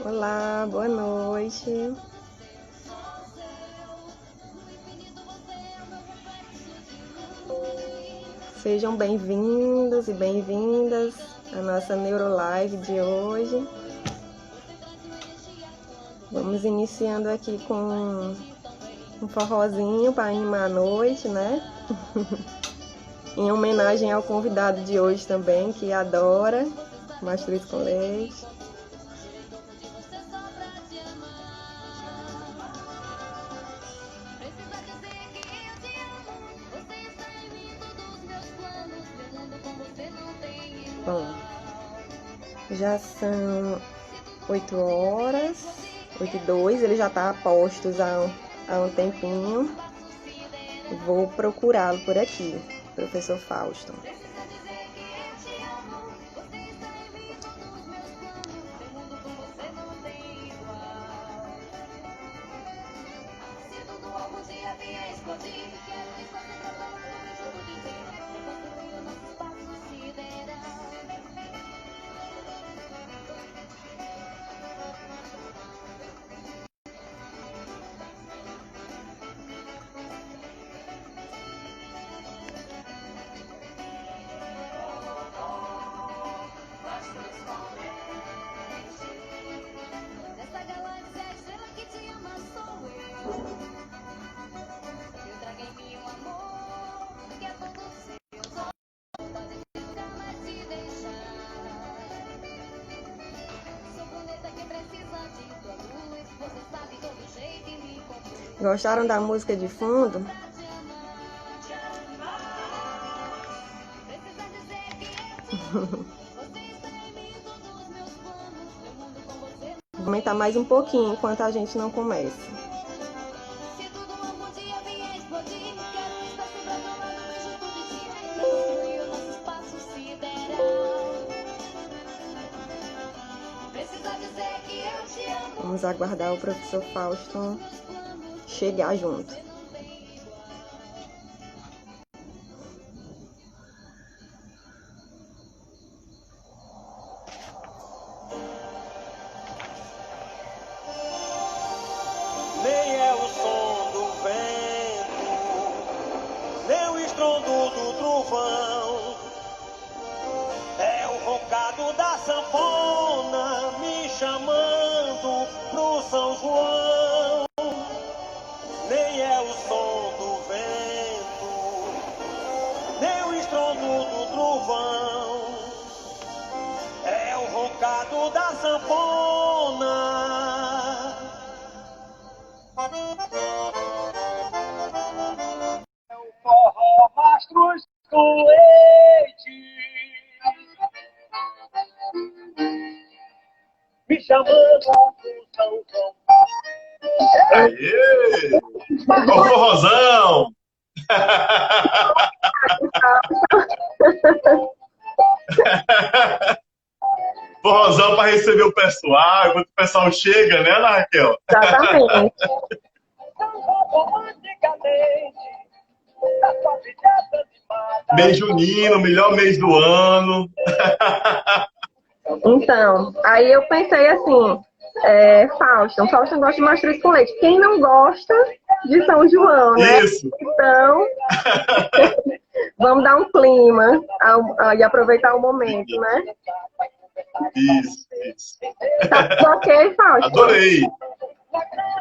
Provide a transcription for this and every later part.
Olá, boa noite. Sejam bem-vindos e bem-vindas à nossa Neurolive de hoje. Vamos iniciando aqui com um forrozinho para animar a noite, né? Em homenagem ao convidado de hoje também, que adora mastruz com leite. Bom, já são 8 horas, 8h02, ele já está a postos há um tempinho. Vou procurá-lo por aqui, professor Fausto. Gostaram da música de fundo? Vou aumentar mais um pouquinho enquanto a gente não começa. Vamos aguardar o professor Fausto chegar junto. Nem é o som do vento, nem o estrondo do trovão, é o roncado da sanfona me chamando pro São João. Nem é o som do vento, nem o estrondo do trovão, é o roncado da sanfona. É o forró mastruz com leite, me chamando pro São João. Aê! Ó o forrozão! Forrozão para receber o pessoal, enquanto o pessoal chega, né, Ana Raquel? Exatamente. Mês junino, melhor mês do ano. Então, aí eu pensei assim, Fausto gosta de mastruz com leite. Quem não gosta de São João, né? Isso. Então, vamos dar um clima e aproveitar o momento, né? Isso. Tá tudo ok, Fausto? Adorei.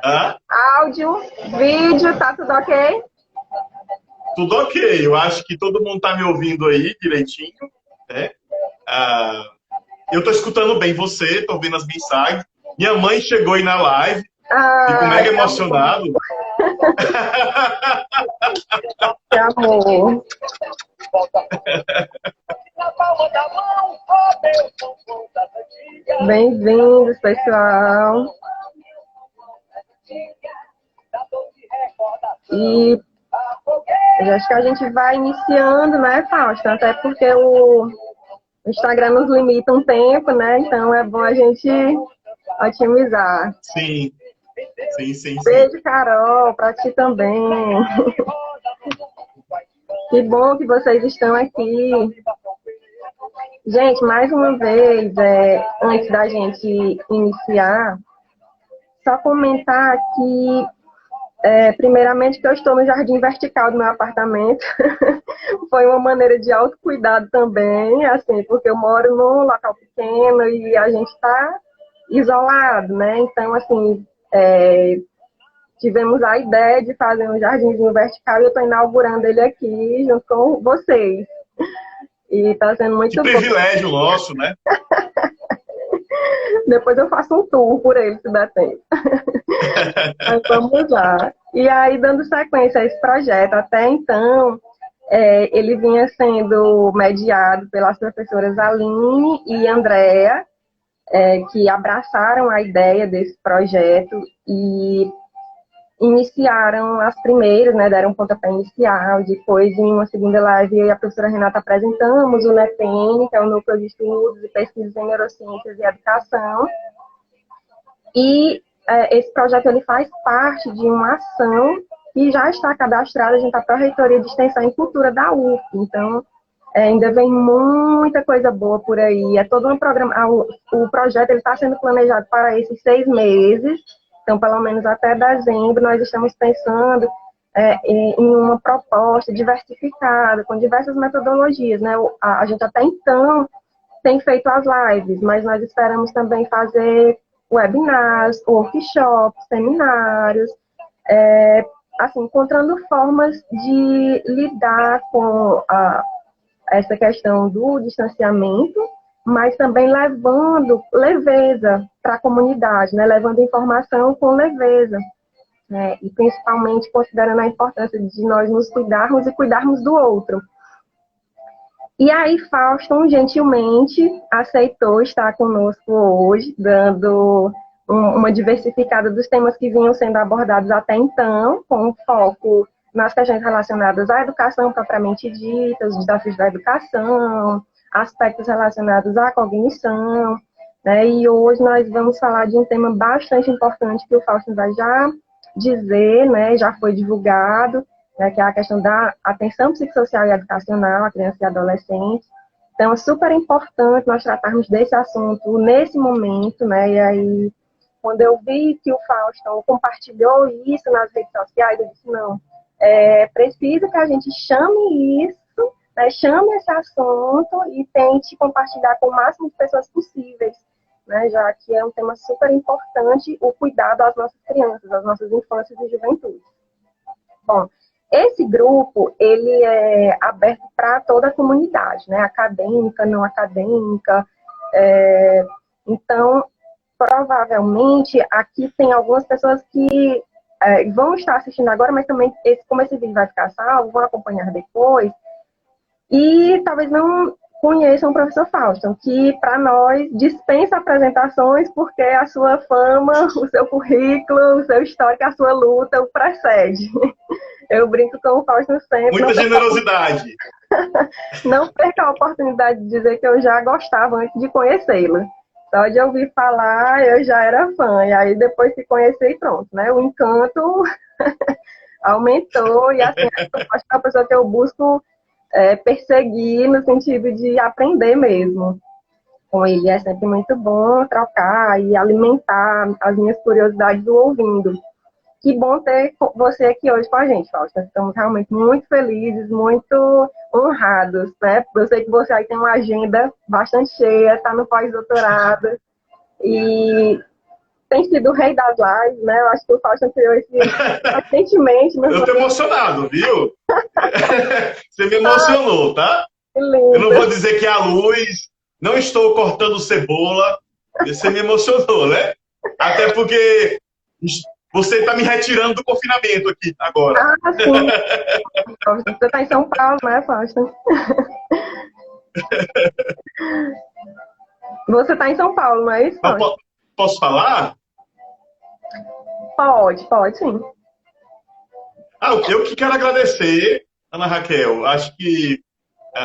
Hã? Áudio, vídeo, tá tudo ok? Tudo ok. Eu acho que todo mundo tá me ouvindo aí direitinho, né? Eu tô escutando bem você, tô ouvindo as mensagens. Minha mãe chegou aí na live, fico mega emocionado. Que amor. Bem-vindos, pessoal. E eu acho que a gente vai iniciando, né, Fausto? Até porque o Instagram nos limita um tempo, né? Então é bom a gente otimizar. Sim. Beijo, Carol, pra ti também. Que bom que vocês estão aqui. Gente, mais uma vez, antes da gente iniciar, só comentar que, primeiramente, que eu estou no jardim vertical do meu apartamento. Foi uma maneira de autocuidado também, assim, porque eu moro num local pequeno e a gente está isolado, né? Então, assim, tivemos a ideia de fazer um jardinzinho vertical e eu estou inaugurando ele aqui junto com vocês. E está sendo Que muito bom. privilégio nosso, né? Depois eu faço um tour por ele, se der tempo. Mas vamos lá. E aí, dando sequência a esse projeto, até então, ele vinha sendo mediado pelas professoras Aline e Andréa, que abraçaram a ideia desse projeto e iniciaram as primeiras, né, deram um pontapé inicial. Depois, em uma segunda live, eu e a professora Renata apresentamos o NEPEN, que é o Núcleo de Estudos e Pesquisas em Neurociências e Educação. E esse projeto ele faz parte de uma ação que já está cadastrada junto à Pró-Reitoria de Extensão e Cultura da UF. Então, ainda vem muita coisa boa por aí. É todo um programa. O projeto está sendo planejado para esses 6 meses. Então, pelo menos até dezembro, nós estamos pensando em uma proposta diversificada, com diversas metodologias, né? A gente até então tem feito as lives, mas nós esperamos também fazer webinars, workshops, seminários, assim, encontrando formas de lidar com essa questão do distanciamento, mas também levando leveza para a comunidade, né? Levando informação com leveza, né? E principalmente considerando a importância de nós nos cuidarmos e cuidarmos do outro. E aí, Fauston, gentilmente, aceitou estar conosco hoje, dando uma diversificada dos temas que vinham sendo abordados até então, com foco nas questões relacionadas à educação propriamente dita, os desafios da educação, aspectos relacionados à cognição, né? E hoje nós vamos falar de um tema bastante importante que o Fauston vai já dizer, né? Já foi divulgado, né? Que é a questão da atenção psicossocial e educacional à criança e adolescente. Então, é super importante nós tratarmos desse assunto nesse momento, né? E aí, quando eu vi que o Fauston compartilhou isso nas redes sociais, eu disse, não, precisa que a gente chame isso, né, chame esse assunto e tente compartilhar com o máximo de pessoas possíveis, né, já que é um tema super importante, o cuidado às nossas crianças, às nossas infâncias e juventudes. Bom, esse grupo, ele é aberto para toda a comunidade, né, acadêmica, não acadêmica, então, provavelmente, aqui tem algumas pessoas que vão estar assistindo agora, mas também, como esse vídeo vai ficar salvo, vão acompanhar depois, e talvez não conheçam o professor Fauston, que para nós dispensa apresentações porque a sua fama, o seu currículo, o seu histórico, a sua luta o precede. Eu brinco com o Fauston sempre. Muita generosidade. Não perca a oportunidade de dizer que eu já gostava antes de conhecê-lo. Só de ouvir falar, eu já era fã. E aí, depois que conheci, pronto, né? O encanto aumentou. E, assim, acho que é uma pessoa que eu busco perseguir no sentido de aprender mesmo. Com ele é sempre muito bom trocar e alimentar as minhas curiosidades ouvindo. Que bom ter você aqui hoje com a gente, Fausto. Estamos realmente muito felizes, muito honrados, né? Eu sei que você aí tem uma agenda bastante cheia, está no pós-doutorado e tem sido o rei das lives, né? Eu acho que o Fausto criou esse recentemente. Eu estou emocionado, viu? Você me emocionou, tá? Que lindo. Eu não vou dizer que é a luz, não estou cortando cebola, você me emocionou, né? Até porque você está me retirando do confinamento aqui agora. Ah, sim. Você está em São Paulo, né, Fausto? Você está em São Paulo, não é isso, Fausto? Posso falar? Pode, sim. Eu que quero agradecer, Ana Raquel. Acho que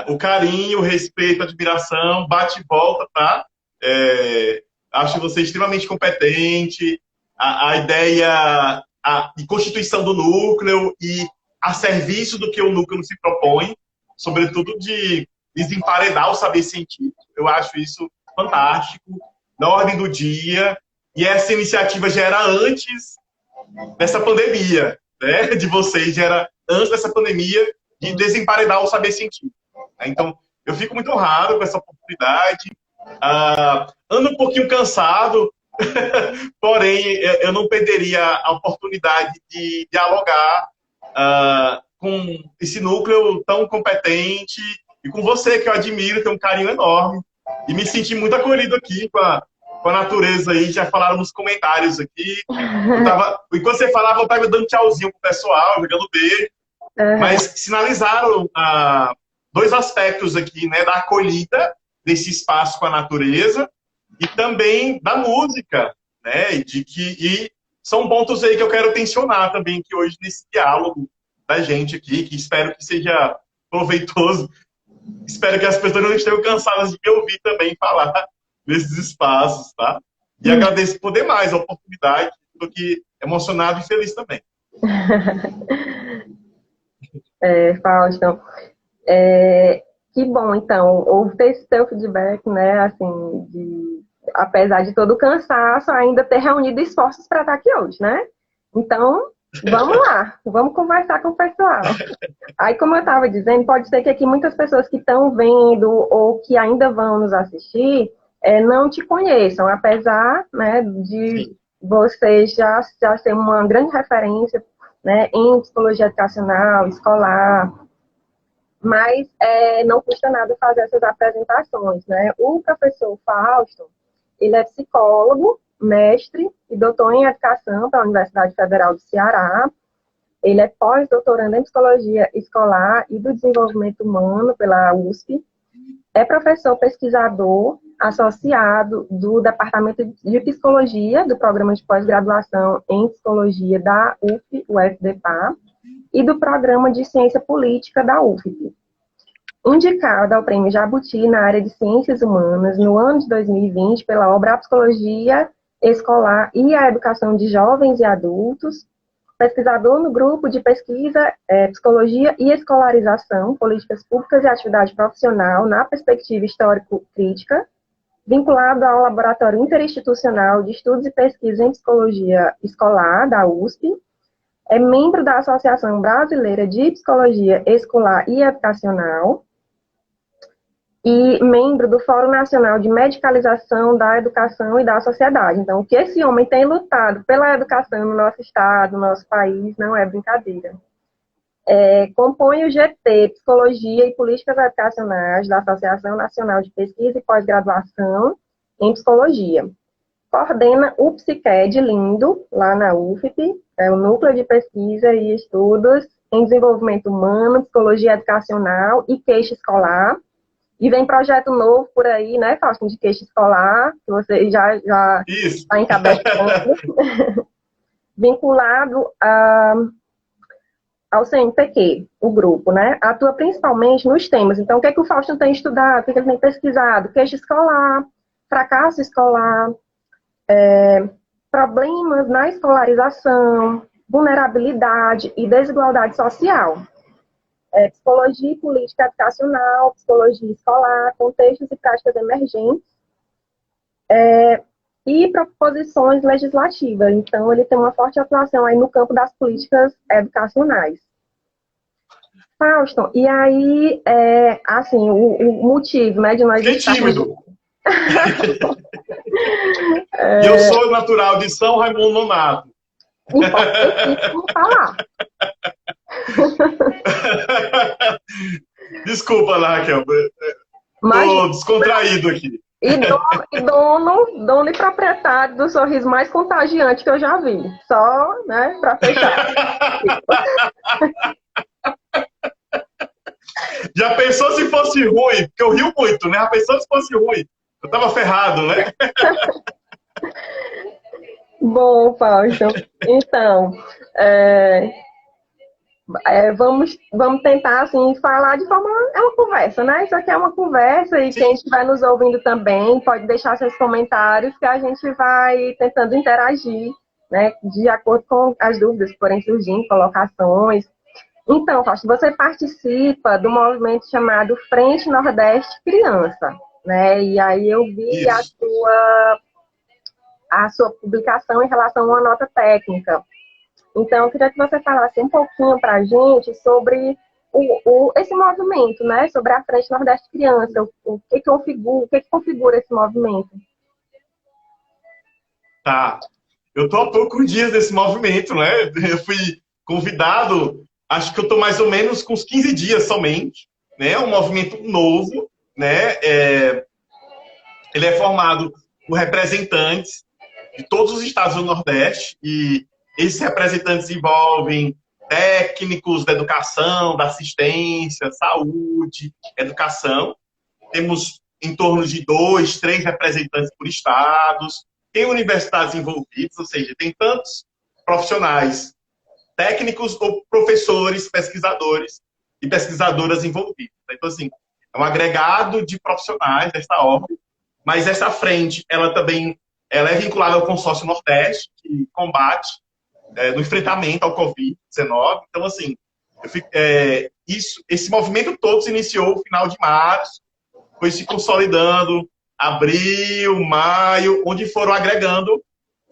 o carinho, o respeito, a admiração, bate e volta, tá? Acho você extremamente competente. A ideia de constituição do núcleo e a serviço do que o núcleo se propõe, sobretudo de desemparedar o saber científico. Eu acho isso fantástico, na ordem do dia, e essa iniciativa já era antes dessa pandemia, né? De vocês, já era antes dessa pandemia de desemparedar o saber científico. Né? Então, eu fico muito honrado com essa oportunidade. Ando um pouquinho cansado, porém, eu não perderia a oportunidade de dialogar com esse núcleo tão competente e com você, que eu admiro, tenho um carinho enorme. E me senti muito acolhido aqui com a natureza aí, já falaram nos comentários aqui. Enquanto você falava, eu estava dando tchauzinho pro pessoal, jogando beijo. Mas sinalizaram dois aspectos aqui, né, da acolhida desse espaço com a natureza e também da música, né, e são pontos aí que eu quero tensionar também aqui hoje nesse diálogo da gente aqui, que espero que seja proveitoso. Espero que as pessoas não estejam cansadas de me ouvir também falar nesses espaços, tá? E agradeço por demais a oportunidade, estou aqui emocionado e feliz também. Fausto, que bom, então, ouvir esse seu feedback, né, assim, apesar de todo o cansaço, ainda ter reunido esforços para estar aqui hoje, né? Então, vamos lá, vamos conversar com o pessoal. Aí, como eu estava dizendo, pode ser que aqui muitas pessoas que estão vendo ou que ainda vão nos assistir não te conheçam, apesar, né, de você já ser uma grande referência, né, em psicologia educacional, escolar, mas não custa nada fazer essas apresentações, né? O professor Fausto, ele é psicólogo, mestre e doutor em educação pela Universidade Federal do Ceará. Ele é pós-doutorando em psicologia escolar e do desenvolvimento humano pela USP. É professor pesquisador associado do Departamento de Psicologia do Programa de Pós-Graduação em Psicologia da UF-UFDPA e do Programa de Ciência Política da UFP. Indicado ao Prêmio Jabuti na área de Ciências Humanas no ano de 2020 pela obra A Psicologia Escolar e a Educação de Jovens e Adultos, pesquisador no grupo de pesquisa Psicologia e Escolarização, Políticas Públicas e Atividade Profissional na Perspectiva Histórico-Crítica, vinculado ao Laboratório Interinstitucional de Estudos e Pesquisa em Psicologia Escolar, da USP, é membro da Associação Brasileira de Psicologia Escolar e Educacional e membro do Fórum Nacional de Medicalização da Educação e da Sociedade. Então, o que esse homem tem lutado pela educação no nosso estado, no nosso país, não é brincadeira. Compõe o GT, Psicologia e Políticas Educacionais, da Associação Nacional de Pesquisa e Pós-Graduação em Psicologia. Coordena o Psiqued Lindo, lá na UFP, o Núcleo de Pesquisa e Estudos em Desenvolvimento Humano, Psicologia Educacional e Queixa Escolar. E vem projeto novo por aí, né, Fausto, de queixa escolar, que você já está encabeçando. Vinculado ao CNPq, o grupo, né? Atua principalmente nos temas. Então, o que é que o Fausto tem estudado, o que é que ele tem pesquisado? Queixa escolar, fracasso escolar, problemas na escolarização, vulnerabilidade e desigualdade social. Psicologia e política educacional, psicologia escolar, contextos e práticas emergentes, e proposições legislativas. Então, ele tem uma forte atuação aí no campo das políticas educacionais. Fausto, e aí, assim, o motivo, né, de nós... Que tímido! E eu sou natural de São Raimundo Nonato. Importantíssimo falar. Desculpa, Raquel. Estou descontraído aqui. E dono e proprietário do sorriso mais contagiante que eu já vi. Só, né, para fechar. Já pensou se fosse ruim? Porque eu rio muito, né? Já pensou se fosse ruim? Eu tava ferrado, né? Bom, Fausto. Então, vamos tentar, assim, falar de forma... É uma conversa, né? Isso aqui é uma conversa e quem estiver nos ouvindo também pode deixar seus comentários que a gente vai tentando interagir, né? De acordo com as dúvidas que forem surgindo, colocações. Então, Fausto, você participa do movimento chamado Frente Nordeste Criança, né? E aí eu vi Isso. a sua publicação em relação a uma nota técnica. Então, eu queria que você falasse um pouquinho para a gente sobre esse movimento, né? Sobre a Frente Nordeste Criança, o que configura esse movimento. Tá. Eu tô há poucos dias desse movimento, né? Eu fui convidado, acho que eu tô mais ou menos com uns 15 dias somente, né? É um movimento novo, né? Ele é formado por representantes de todos os estados do Nordeste e esses representantes envolvem técnicos da educação, da assistência, saúde, educação. Temos em torno de 2, 3 representantes por estados. Tem universidades envolvidas, ou seja, tem tantos profissionais técnicos ou professores, pesquisadores e pesquisadoras envolvidos. Então, assim, é um agregado de profissionais desta ordem, mas essa frente, ela também é vinculada ao Consórcio Nordeste, que combate no enfrentamento ao Covid-19. Então, assim, esse movimento todo se iniciou no final de março, foi se consolidando abril, maio, onde foram agregando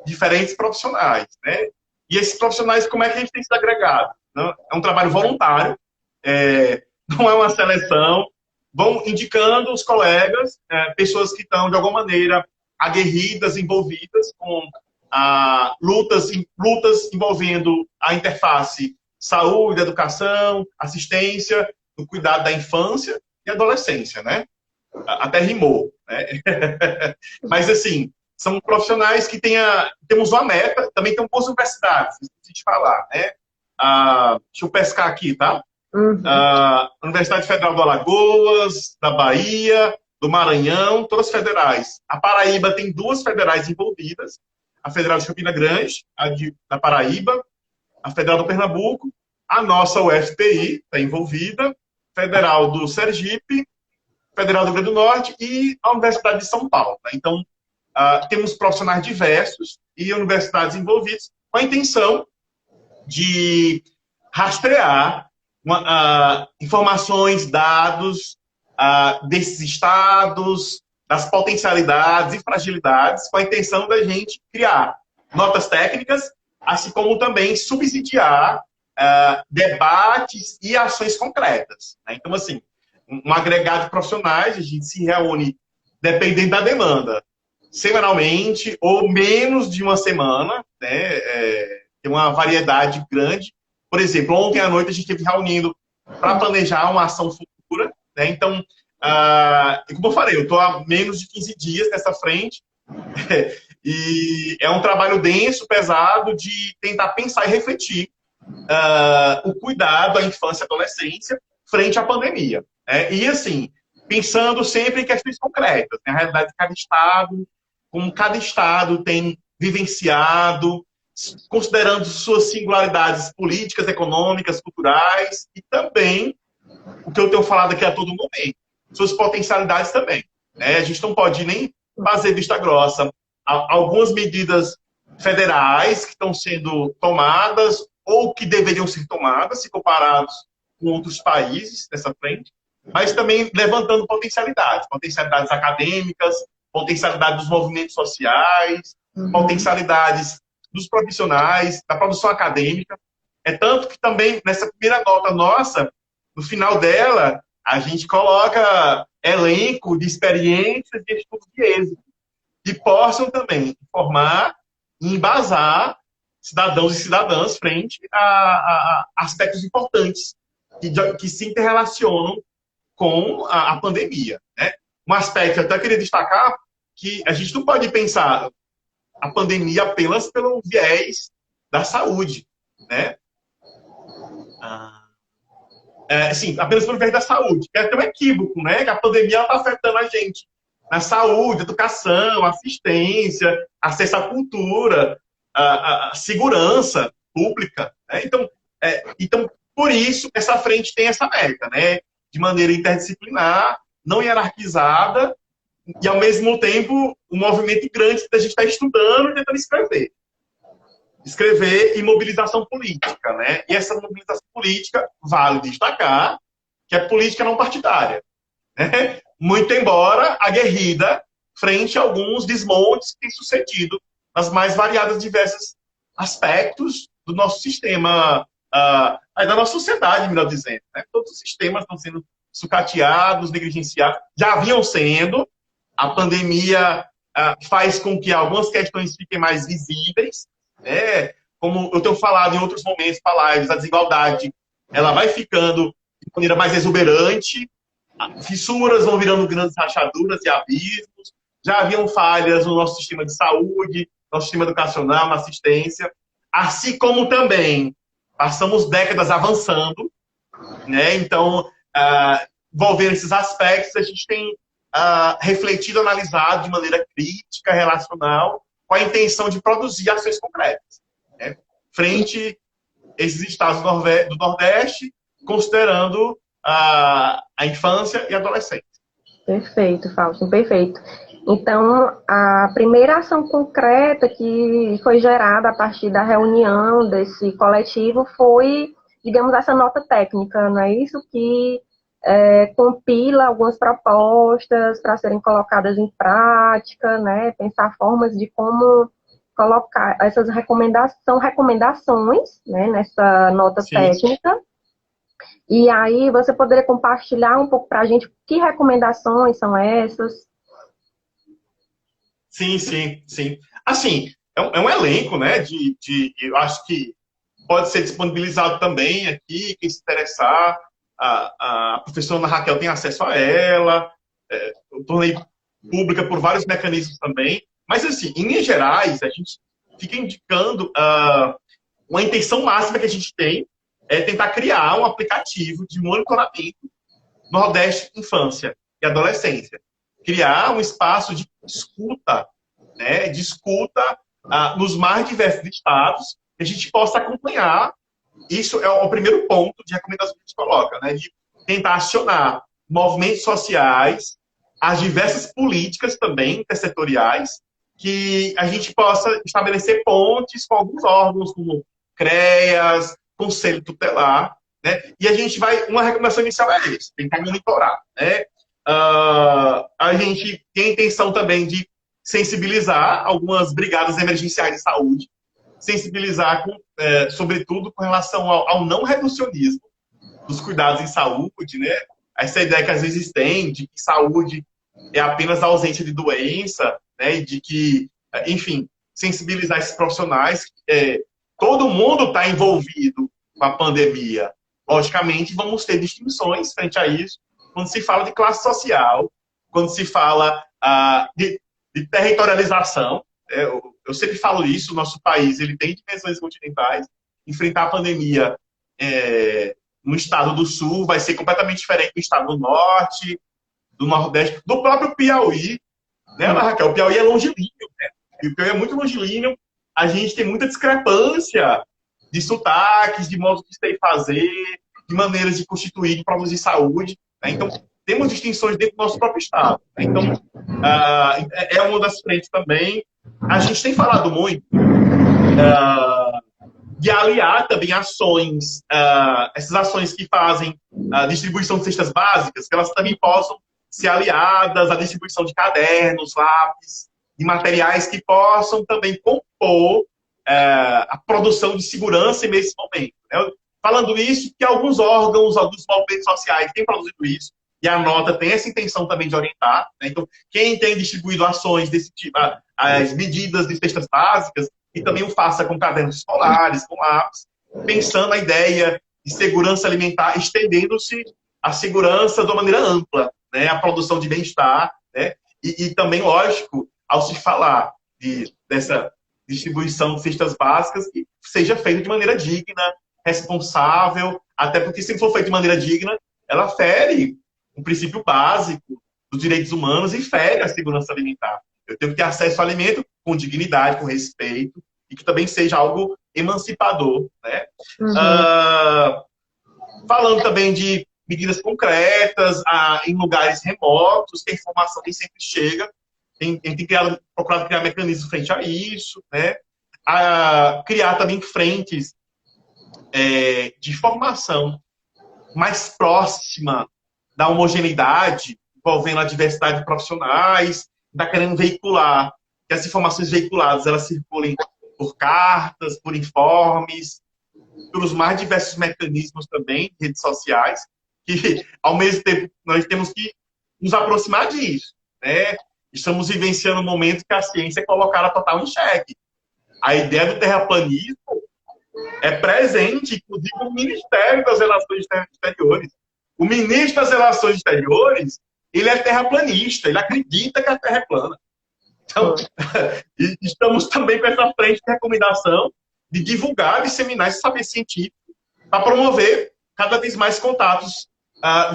diferentes profissionais, né? E esses profissionais, como é que a gente tem sido agregado? É um trabalho voluntário, não é uma seleção, vão indicando os colegas, pessoas que estão, de alguma maneira, aguerridas, envolvidas com lutas envolvendo a interface saúde, educação, assistência, o cuidado da infância e adolescência, né? Até rimou, né? Mas, assim, são profissionais que temos uma meta, também tem boas universidades, esqueci de falar, né? Deixa eu pescar aqui, tá? Universidade Federal do Alagoas, da Bahia, do Maranhão, todas federais. A Paraíba tem 2 federais envolvidas, a Federal de Campina Grande, da Paraíba, a Federal do Pernambuco, a nossa UFPI está envolvida, Federal do Sergipe, Federal do Rio Grande do Norte e a Universidade de São Paulo. Né? Então, temos profissionais diversos e universidades envolvidas com a intenção de rastrear informações, dados desses estados, das potencialidades e fragilidades, com a intenção da gente criar notas técnicas, assim como também subsidiar debates e ações concretas. Né? Então, assim, um agregado de profissionais, a gente se reúne dependendo da demanda, semanalmente ou menos de uma semana, né? Tem uma variedade grande. Por exemplo, ontem à noite a gente esteve reunindo para planejar uma ação futura, né? Então, como eu falei, eu estou há menos de 15 dias nessa frente e é um trabalho denso, pesado, de tentar pensar e refletir o cuidado à infância e adolescência frente à pandemia. E, assim, pensando sempre em questões concretas, né? A realidade de cada estado, como cada estado tem vivenciado, considerando suas singularidades políticas, econômicas, culturais e também, o que eu tenho falado aqui a todo momento, suas potencialidades também. Né? A gente não pode nem fazer vista grossa. Algumas medidas federais que estão sendo tomadas ou que deveriam ser tomadas, se comparados com outros países nessa frente, mas também levantando potencialidades acadêmicas, potencialidades dos movimentos sociais, potencialidades dos profissionais, da produção acadêmica. É tanto que também, nessa primeira nota nossa, no final dela, a gente coloca elenco de experiências e estudos de êxito, que possam também informar e embasar cidadãos e cidadãs frente a aspectos importantes que se interrelacionam com a pandemia. Né? Um aspecto que eu até queria destacar, que a gente não pode pensar a pandemia apenas pelo viés da saúde. Né? Sim, apenas pelo viés da saúde. É um equívoco, né? Que a pandemia está afetando a gente na saúde, educação, assistência, acesso à cultura, a segurança pública. Né? Então, por isso, essa frente tem essa meta, né? De maneira interdisciplinar, não hierarquizada, e, ao mesmo tempo, um movimento grande que a gente está estudando e tentando escrever. escrever e mobilização política, né? E essa mobilização política, vale destacar, que é política não partidária, né? Muito embora aguerrida frente a alguns desmontes que têm sucedido nas mais variadas diversos aspectos do nosso sistema, da nossa sociedade, melhor dizendo, né? Todos os sistemas estão sendo sucateados, negligenciados, já vinham sendo. A pandemia faz com que algumas questões fiquem mais visíveis, né? Como eu tenho falado em outros momentos, lives, a desigualdade ela vai ficando de maneira mais exuberante, fissuras vão virando grandes rachaduras e abismos, já haviam falhas no nosso sistema de saúde, nosso sistema educacional, na assistência, assim como também passamos décadas avançando, né? Então, envolvendo esses aspectos, a gente tem refletido, analisado de maneira crítica, relacional, com a intenção de produzir ações concretas, né? Frente a esses estados do Nordeste, considerando a infância e a adolescência. Perfeito, Fausto, perfeito. Então, a primeira ação concreta que foi gerada a partir da reunião desse coletivo foi, digamos, essa nota técnica, não é isso? Que compila algumas propostas para serem colocadas em prática, né? Pensar formas de como colocar essas recomendações, né, nessa nota Sim. técnica. E aí você poderia compartilhar um pouco para a gente que recomendações são essas? Sim, sim, sim. Assim, é um elenco, né? Eu acho que pode ser disponibilizado também aqui, quem se interessar. A professora Ana Raquel tem acesso a ela. Eu tornei pública por vários mecanismos também. Mas, assim, em linhas gerais, a gente fica indicando uma intenção máxima que a gente tem é tentar criar um aplicativo de monitoramento Nordeste Infância e Adolescência. Criar um espaço de escuta, né, nos mais diversos estados, que a gente possa acompanhar. Isso é o primeiro ponto de recomendação que a gente coloca, né, de tentar acionar movimentos sociais, as diversas políticas também intersetoriais, que a gente possa estabelecer pontes com alguns órgãos, como CREAS, Conselho Tutelar, né? E a gente uma recomendação inicial é essa, tentar monitorar, né? A gente tem a intenção também de sensibilizar algumas brigadas emergenciais de saúde, sensibilizar, sobretudo, com relação ao não reducionismo dos cuidados em saúde, né? Essa ideia que às vezes tem de que saúde é apenas a ausência de doença, né? E de que, enfim, sensibilizar esses profissionais. Todo mundo está envolvido com a pandemia. Logicamente, vamos ter distinções frente a isso, quando se fala de classe social, quando se fala de territorialização. Eu sempre falo isso, o nosso país ele tem dimensões continentais. Enfrentar a pandemia no estado do Sul vai ser completamente diferente do estado do Norte, do Nordeste, do próprio Piauí. Né, Raquel? O Piauí é longilíneo, né? E o Piauí é muito longilíneo. A gente tem muita discrepância de sotaques, de modos de ser e fazer, de maneiras de constituir, de produzir saúde. Né? Então, temos distinções dentro do nosso próprio estado. Né? Então, é uma das frentes também. A gente tem falado muito de aliar também ações, essas ações que fazem a distribuição de cestas básicas, que elas também possam ser aliadas à distribuição de cadernos, lápis, de materiais que possam também compor a produção de segurança nesse momento. Né? Falando isso, que alguns órgãos, alguns movimentos sociais têm produzido isso, e a nota tem essa intenção também de orientar. Né? Então, quem tem distribuído ações desse tipo, as medidas de cestas básicas, e também o faça com cadernos escolares, com lápis, pensando a ideia de segurança alimentar, estendendo-se a segurança de uma maneira ampla, né? A produção de bem-estar, né? E também, lógico, ao se falar dessa distribuição de cestas básicas, que seja feita de maneira digna, responsável, até porque se for feita de maneira digna, ela fere um princípio básico dos direitos humanos e fere a segurança alimentar. Eu tenho que ter acesso ao alimento com dignidade, com respeito, e que também seja algo emancipador. Né? Uhum. Falando também de medidas concretas em lugares remotos, que a informação nem sempre chega. Tem procurado criar mecanismos frente a isso. Né? a criar também frentes de formação mais próxima da homogeneidade, envolvendo a diversidade de profissionais, está querendo veicular, que as informações veiculadas elas circulem por cartas, por informes, pelos mais diversos mecanismos também, redes sociais, que, ao mesmo tempo, nós temos que nos aproximar disso, né? Estamos vivenciando um momento que a ciência é colocada total em xeque. A ideia do terraplanismo é presente, inclusive, no Ministério das Relações Exteriores. O ministro das Relações Exteriores, ele é terraplanista, ele acredita que a Terra é plana. Então, estamos também com essa frente de recomendação de divulgar, disseminar esse saber científico para promover cada vez mais contatos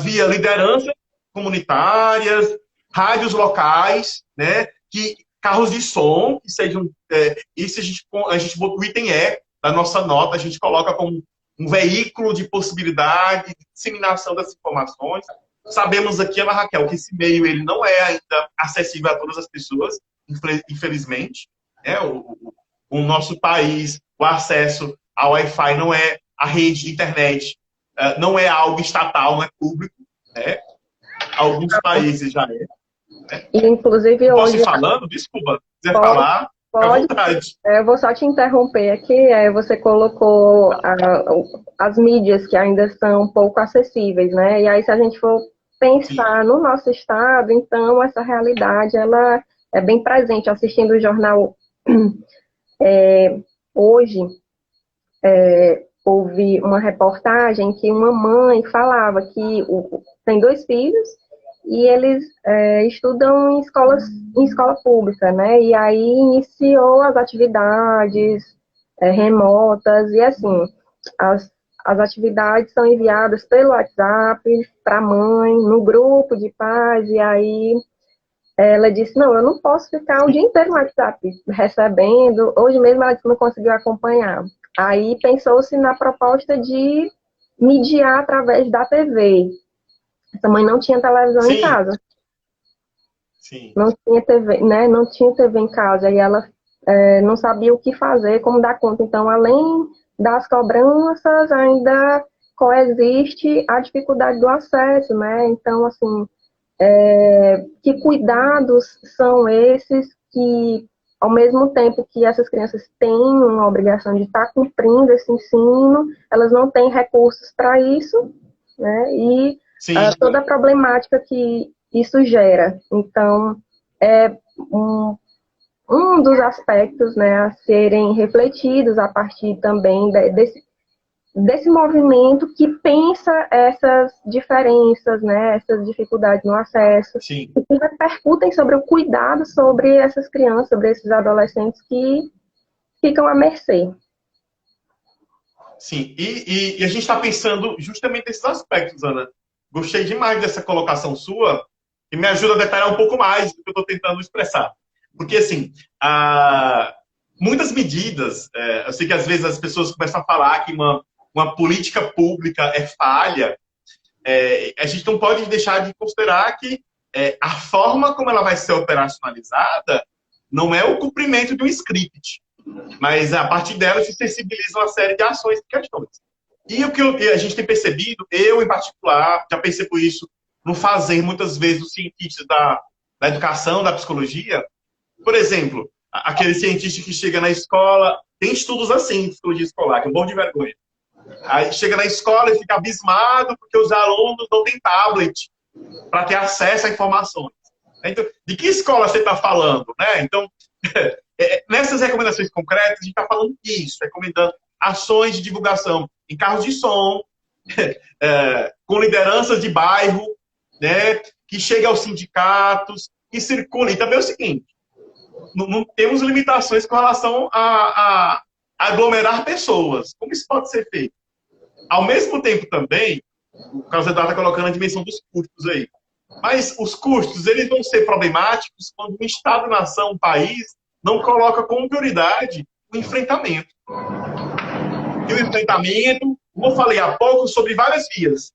via lideranças comunitárias, rádios locais, né, carros de som, que sejam... isso a gente botou o item da nossa nota, a gente coloca como um veículo de possibilidade, de disseminação das informações. Sabemos aqui, Ana Raquel, que esse meio ele não é ainda acessível a todas as pessoas, infelizmente. Né? O nosso país, o acesso ao Wi-Fi não é a rede de internet, não é algo estatal, não é público. Né? Alguns países já é. Né? Inclusive Posso hoje... ir falando? Desculpa. Se quiser falar, fica à vontade. Eu vou só te interromper aqui. Você colocou as mídias que ainda são pouco acessíveis, né? E aí, se a gente for pensar no nosso estado, então essa realidade ela é bem presente. Assistindo o jornal hoje, houve uma reportagem que uma mãe falava que tem 2 filhos e eles estudam em escola pública, né? E aí iniciou as atividades remotas e assim, as atividades são enviadas pelo WhatsApp para a mãe, no grupo de pais, e aí ela disse, não, eu não posso ficar o dia inteiro no WhatsApp recebendo, hoje mesmo ela não conseguiu acompanhar. Aí pensou-se na proposta de mediar através da TV. Essa mãe não tinha televisão em casa. Sim. Não tinha TV, né? Não tinha TV em casa. E ela não sabia o que fazer, como dar conta. Então, além das cobranças, ainda coexiste a dificuldade do acesso, né? Então, assim, que cuidados são esses que, ao mesmo tempo que essas crianças têm uma obrigação de estar cumprindo esse ensino, elas não têm recursos para isso, né? E toda a problemática que isso gera. Então, é um dos aspectos, né, a serem refletidos a partir também desse movimento que pensa essas diferenças, né, essas dificuldades no acesso, Sim. e que repercutem sobre o cuidado sobre essas crianças, sobre esses adolescentes que ficam à mercê. Sim, e a gente está pensando justamente nesses aspectos, Ana. Gostei demais dessa colocação sua e me ajuda a detalhar um pouco mais do que eu estou tentando expressar. Porque, assim, muitas medidas, eu sei que às vezes as pessoas começam a falar que uma política pública é falha, a gente não pode deixar de considerar que a forma como ela vai ser operacionalizada não é o cumprimento de um script, mas a partir dela se sensibiliza uma série de ações e questões. E o que a gente tem percebido, eu em particular, já percebo isso no fazer muitas vezes os cientistas da educação, da psicologia. Por exemplo, aquele cientista que chega na escola, tem estudos assim de psicologia escolar, que é um monte de vergonha. Aí chega na escola e fica abismado porque os alunos não têm tablet para ter acesso a informações. Então, de que escola você está falando? Né? Então, nessas recomendações concretas, a gente está falando disso, recomendando ações de divulgação em carros de som, com lideranças de bairro, né, que chegue aos sindicatos, que circulem. Também é o seguinte, não temos limitações com relação a aglomerar pessoas. Como isso pode ser feito? Ao mesmo tempo também, o Carlos Eduardo está colocando a dimensão dos custos aí. Mas os custos, eles vão ser problemáticos quando um Estado-nação, um país, não coloca como prioridade o enfrentamento. E o enfrentamento, como eu falei há pouco, sobre várias vias.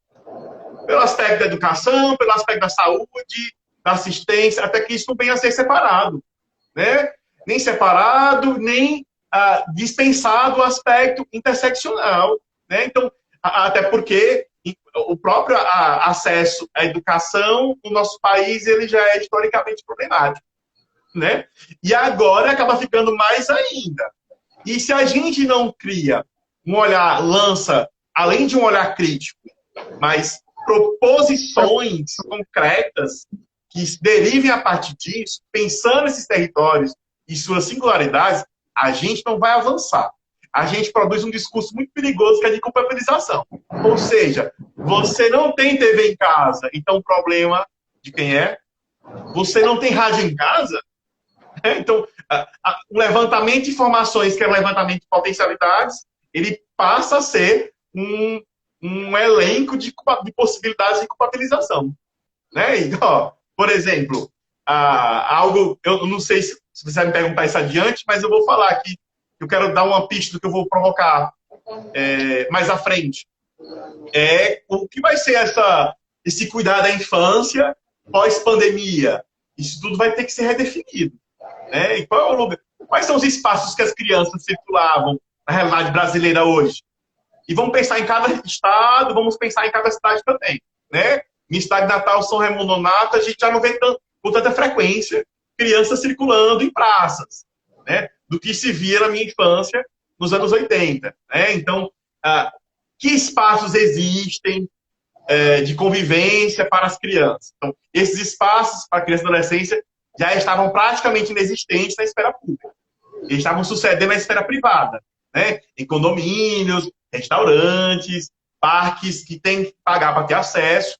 Pelo aspecto da educação, pelo aspecto da saúde, da assistência, até que isso não venha a ser separado. Né? Nem separado, nem dispensado o aspecto interseccional, né? Então, até porque o próprio acesso à educação no nosso país ele já é historicamente problemático, né? E agora acaba ficando mais ainda. E se a gente não cria um olhar, lança, além de um olhar crítico, mas proposições concretas que derivem a partir disso, pensando nesses territórios e suas singularidades, a gente não vai avançar. A gente produz um discurso muito perigoso que é de culpabilização. Ou seja, você não tem TV em casa, então o problema de quem é? Você não tem rádio em casa? Então, o levantamento de informações, que é o levantamento de potencialidades, ele passa a ser um elenco de possibilidades de culpabilização. Né? Então, ó, por exemplo, algo, eu não sei se você vai me perguntar isso adiante, mas eu vou falar aqui, eu quero dar uma pista do que eu vou provocar mais à frente. O que vai ser esse cuidar da infância pós-pandemia? Isso tudo vai ter que ser redefinido. Né? E qual é o lugar? Quais são os espaços que as crianças circulavam na realidade brasileira hoje? E vamos pensar em cada estado, vamos pensar em cada cidade também. Né? Minha cidade natal, São Raimundo Nonato, a gente já não vê com tanta frequência crianças circulando em praças, né? Do que se via na minha infância nos anos 80. Né? Então, que espaços existem de convivência para as crianças? Então, esses espaços para criança e adolescência já estavam praticamente inexistentes na esfera pública. Eles estavam sucedendo na esfera privada, né? Em condomínios, restaurantes, parques que tem que pagar para ter acesso.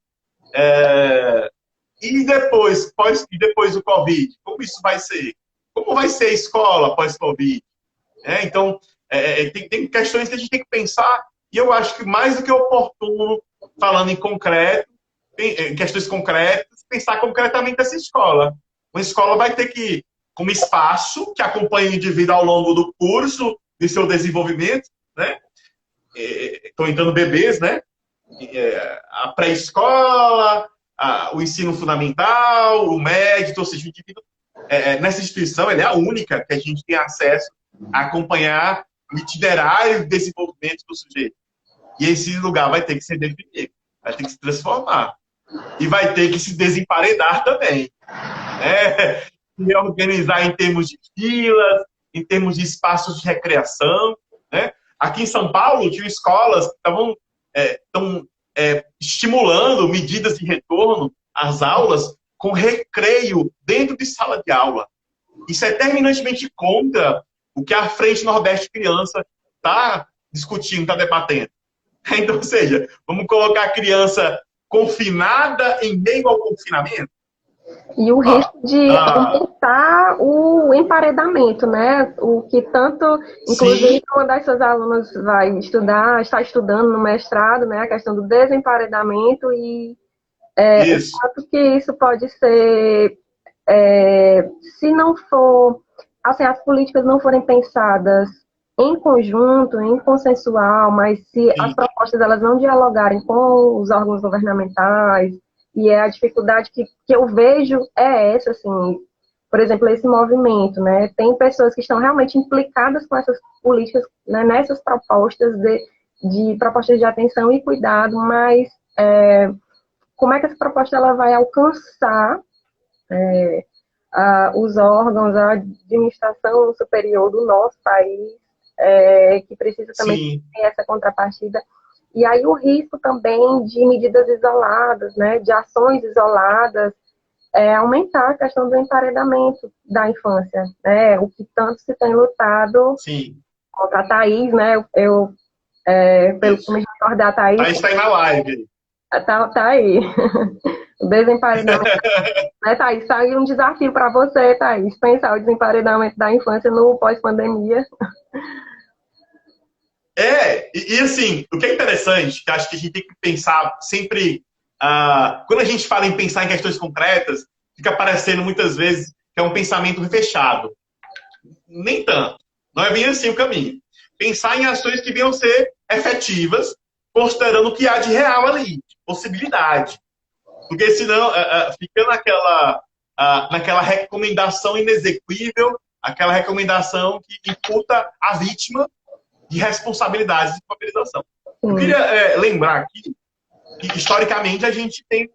E depois do Covid, como isso vai ser? Como vai ser a escola pós-Covid? Então, tem questões que a gente tem que pensar, e eu acho que mais do que oportuno, falando em concreto, em questões concretas, pensar concretamente essa escola. Uma escola vai ter que, como espaço que acompanha o indivíduo ao longo do curso de seu desenvolvimento, né? Estão entrando bebês, né? A pré-escola, o ensino fundamental, o médio, ou seja, o indivíduo, nessa instituição, ele é a única que a gente tem acesso a acompanhar o itinerário de desenvolvimento do sujeito. E esse lugar vai ter que ser definido, vai ter que se transformar. E vai ter que se desemparedar também. Se organizar em termos de filas, em termos de espaços de recreação. Né? Aqui em São Paulo, tinha escolas que estavam estimulando medidas de retorno às aulas com recreio dentro de sala de aula. Isso é terminantemente contra o que a Frente Nordeste Criança está discutindo, está debatendo. Então, ou seja, vamos colocar a criança confinada em meio ao confinamento? E o risco de aumentar o emparedamento, né? O que tanto, inclusive, sim, uma das suas alunas vai estudar, está estudando no mestrado, né? A questão do desemparedamento e o quanto que isso pode ser, se não for, assim, as políticas não forem pensadas em conjunto, em consensual, mas se as propostas elas não dialogarem com os órgãos governamentais, e a dificuldade que eu vejo é essa, assim, por exemplo, esse movimento, né? Tem pessoas que estão realmente implicadas com essas políticas, né, nessas propostas de propostas de atenção e cuidado, mas como é que essa proposta ela vai alcançar os órgãos, a administração superior do nosso país, que precisa também ter essa contrapartida. E aí o risco também de medidas isoladas, né, de ações isoladas, aumentar a questão do emparedamento da infância, né, o que tanto se tem lutado contra a Thaís, né, pelo que me recordo da Thaís... Thaís está aí na live. Tá aí. O desemparedamento. Né, Thaís, tá aí um desafio para você, Thaís, pensar o desemparedamento da infância no pós-pandemia. E assim, o que é interessante, que acho que a gente tem que pensar sempre, quando a gente fala em pensar em questões concretas, fica parecendo muitas vezes que é um pensamento fechado. Nem tanto. Não é bem assim o caminho. Pensar em ações que venham ser efetivas, considerando o que há de real ali, de possibilidade. Porque senão fica naquela recomendação inexequível aquela recomendação que imputa à vítima de responsabilidades de culpabilização. Eu queria lembrar aqui que, historicamente, a gente tem,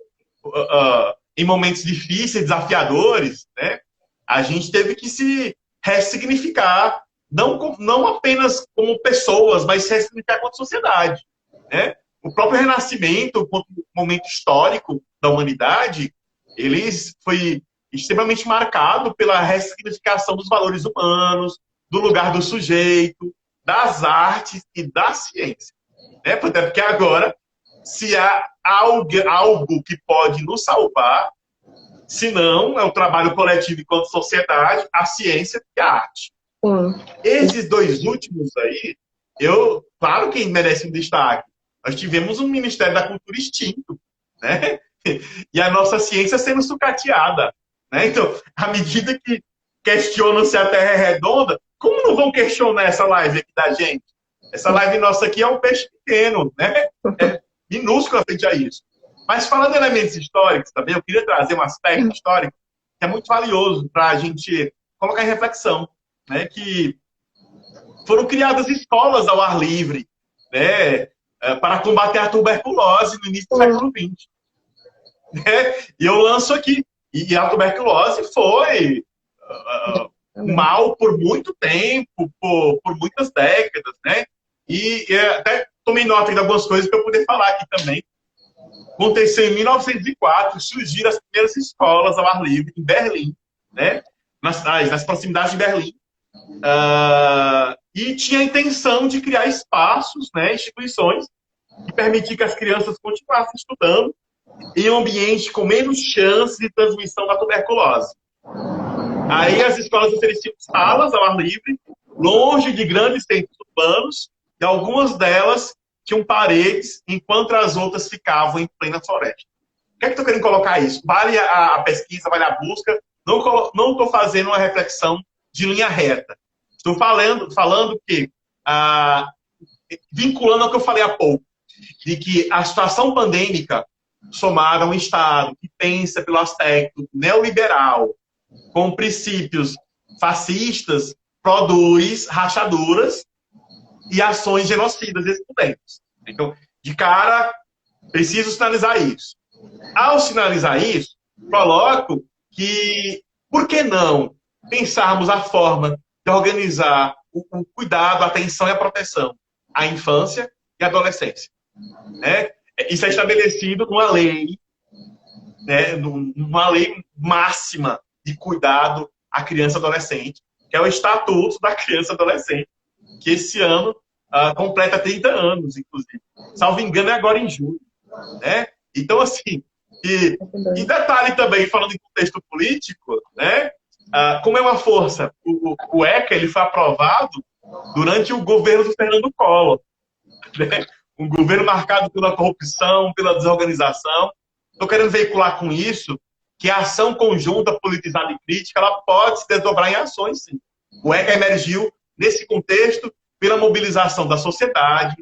em momentos difíceis, desafiadores, né, a gente teve que se ressignificar, não apenas como pessoas, mas se ressignificar como sociedade. Né? O próprio Renascimento, como momento histórico da humanidade, ele foi extremamente marcado pela ressignificação dos valores humanos, do lugar do sujeito, das artes e da ciência. Né? Até porque agora, se há algo que pode nos salvar, se não é o trabalho coletivo enquanto sociedade, a ciência e a arte. Esses dois últimos aí, claro que merecem um destaque. Nós tivemos um Ministério da Cultura extinto, né? E a nossa ciência sendo sucateada. Né? Então, à medida que questionam se a Terra é redonda, como não vão questionar essa live aqui da gente? Essa live nossa aqui é um peixe pequeno, né? É minúsculo frente a isso. Mas falando de elementos históricos também, eu queria trazer um aspecto histórico que é muito valioso para a gente colocar em reflexão. Né? Que foram criadas escolas ao ar livre, né? Para combater a tuberculose no início do século XX. Né? E eu lanço aqui. E a tuberculose foi mal por muito tempo, por muitas décadas. Né? E até tomei nota de algumas coisas para eu poder falar aqui também. Aconteceu em 1904, surgiram as primeiras escolas ao ar livre em Berlim, né? nas proximidades de Berlim. E tinha a intenção de criar espaços, né, instituições, que permitir que as crianças continuassem estudando em um ambiente com menos chance de transmissão da tuberculose. Aí as escolas ofereciam salas ao ar livre, longe de grandes centros urbanos, e algumas delas tinham paredes, enquanto as outras ficavam em plena floresta. O que é que estou querendo colocar isso? Vale a pesquisa, vale a busca, não estou fazendo uma reflexão de linha reta. Estou falando que, vinculando ao que eu falei há pouco, de que a situação pandêmica, somada a um Estado que pensa pelo aspecto neoliberal, com princípios fascistas, produz rachaduras e ações genocidas excludentes. Então, de cara, preciso sinalizar isso. Ao sinalizar isso, coloco que, por que não pensarmos a forma de organizar o cuidado, a atenção e a proteção à infância e à adolescência. Né? Isso é estabelecido numa lei, né, numa lei máxima de cuidado à criança e adolescente, que é o Estatuto da Criança e Adolescente, que esse ano completa 30 anos, inclusive. Salvo engano, é agora em julho. Né? Então, assim, e detalhe também, falando em contexto político, né? Como é uma força, o ECA ele foi aprovado durante o governo do Fernando Collor. Né? Um governo marcado pela corrupção, pela desorganização. Estou querendo veicular com isso que a ação conjunta, politizada e crítica, ela pode se desdobrar em ações, sim. O ECA emergiu nesse contexto pela mobilização da sociedade,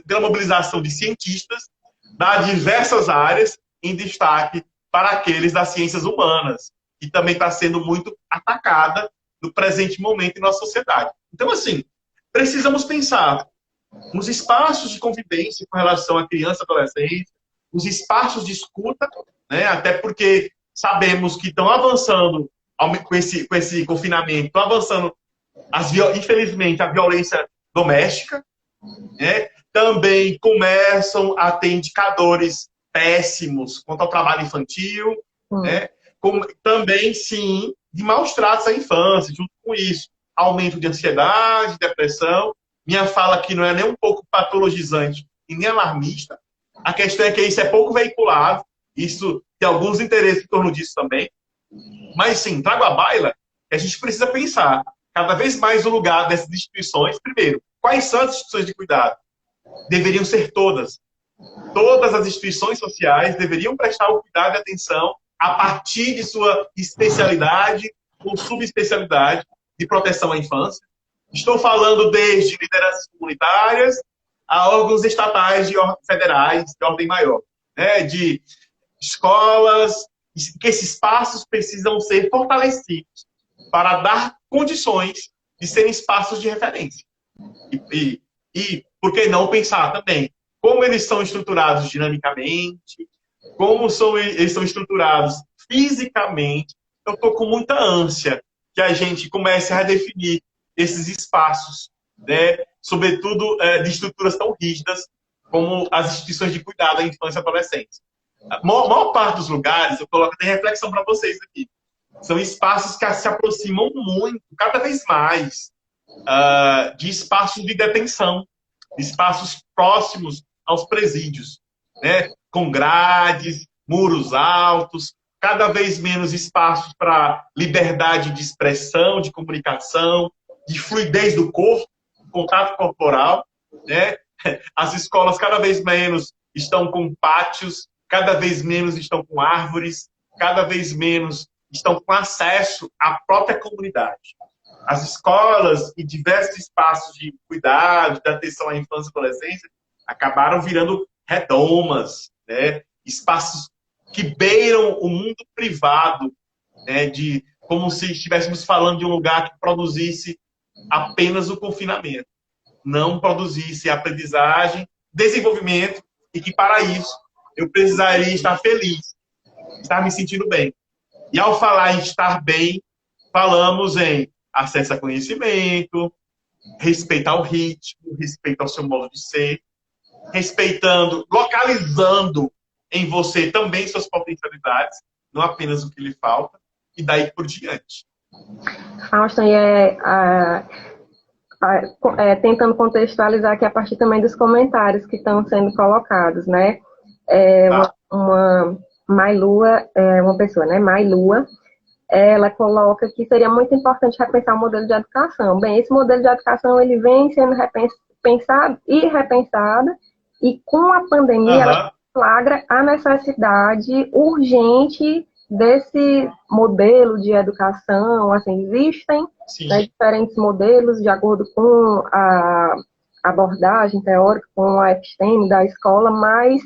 pela mobilização de cientistas das diversas áreas, em destaque para aqueles das ciências humanas, que também está sendo muito atacada no presente momento em nossa sociedade. Então, assim, precisamos pensar nos espaços de convivência com relação à criança e adolescente, os espaços de escuta, né? Até porque sabemos que estão avançando com esse confinamento, estão avançando, infelizmente, a violência doméstica, né? Também começam a ter indicadores péssimos quanto ao trabalho infantil, né? Também, sim, de maus tratos à infância, junto com isso. Aumento de ansiedade, depressão. Minha fala aqui não é nem um pouco patologizante e nem alarmista. A questão é que isso é pouco veiculado. Isso tem alguns interesses em torno disso também. Mas, sim, trago à baila que a gente precisa pensar cada vez mais o lugar dessas instituições. Primeiro, quais são as instituições de cuidado? Deveriam ser todas. Todas as instituições sociais deveriam prestar o cuidado e atenção a partir de sua especialidade ou subespecialidade de proteção à infância. Estou falando desde lideranças comunitárias a órgãos estatais federais de ordem maior, né? De escolas, que esses espaços precisam ser fortalecidos para dar condições de serem espaços de referência. E por que não pensar também como eles são estruturados dinamicamente, eles são estruturados fisicamente. Eu estou com muita ânsia que a gente comece a redefinir esses espaços, né? Sobretudo de estruturas tão rígidas como as instituições de cuidado da infância e adolescência. A maior parte dos lugares, eu coloco até reflexão para vocês aqui, são espaços que se aproximam muito, cada vez mais, de espaços de detenção, espaços próximos aos presídios, né? Com grades, muros altos, cada vez menos espaços para liberdade de expressão, de comunicação, de fluidez do corpo, contato corporal, né? As escolas cada vez menos estão com pátios, cada vez menos estão com árvores, cada vez menos estão com acesso à própria comunidade. As escolas e diversos espaços de cuidado, de atenção à infância e adolescência acabaram virando redomas, né? Espaços que beiram o mundo privado, né? Como se estivéssemos falando de um lugar que produzisse apenas o confinamento, não produzisse aprendizagem, desenvolvimento, e que para isso eu precisaria estar feliz, estar me sentindo bem. E ao falar em estar bem, falamos em acesso a conhecimento, respeito ao ritmo, respeito ao seu modo de ser, respeitando, localizando em você também suas potencialidades, não apenas o que lhe falta, e daí por diante. Austin, tentando contextualizar aqui a partir também dos comentários que estão sendo colocados, né? Uma Mailua, uma pessoa, né? Mailua, ela coloca que seria muito importante repensar o modelo de educação. Bem, esse modelo de educação ele vem sendo pensado e repensado, e com a pandemia ela flagra a necessidade urgente desse modelo de educação. Assim, existem, né, diferentes modelos de acordo com a abordagem teórica, com a episteme da escola, mas,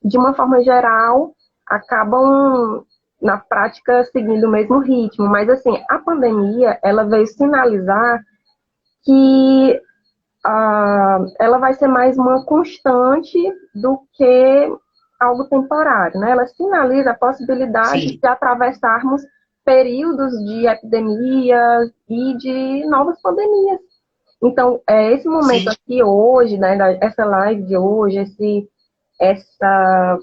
de uma forma geral, acabam, na prática, seguindo o mesmo ritmo. Mas, assim, a pandemia, ela veio sinalizar que ela vai ser mais uma constante do que algo temporário, né? Ela sinaliza a possibilidade de atravessarmos períodos de epidemias e de novas pandemias. Então, esse momento aqui hoje, né, essa live de hoje, essa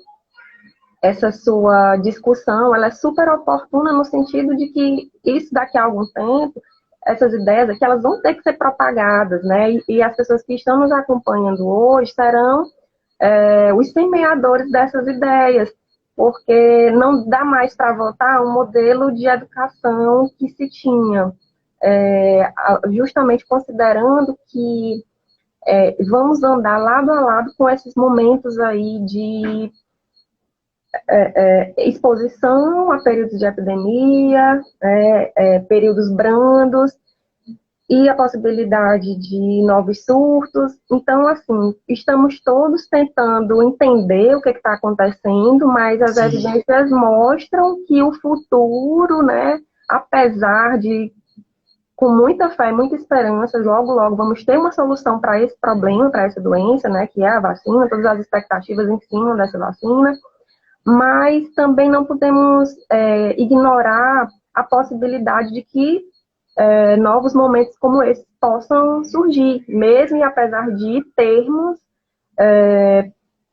sua discussão, ela é super oportuna no sentido de que isso daqui a algum tempo, essas ideias aqui, elas vão ter que ser propagadas, né? E as pessoas que estão nos acompanhando hoje serão os semeadores dessas ideias, porque não dá mais para voltar a um modelo de educação que se tinha, justamente considerando que vamos andar lado a lado com esses momentos aí de exposição a períodos de epidemia, períodos brandos, e a possibilidade de novos surtos. Então, assim, estamos todos tentando entender o que está acontecendo, mas as evidências mostram que o futuro, né, apesar de, com muita fé, muita esperança, logo, logo vamos ter uma solução para esse problema, para essa doença, né, que é a vacina, todas as expectativas em cima dessa vacina, mas também não podemos ignorar a possibilidade de que novos momentos como esse possam surgir, mesmo e apesar de termos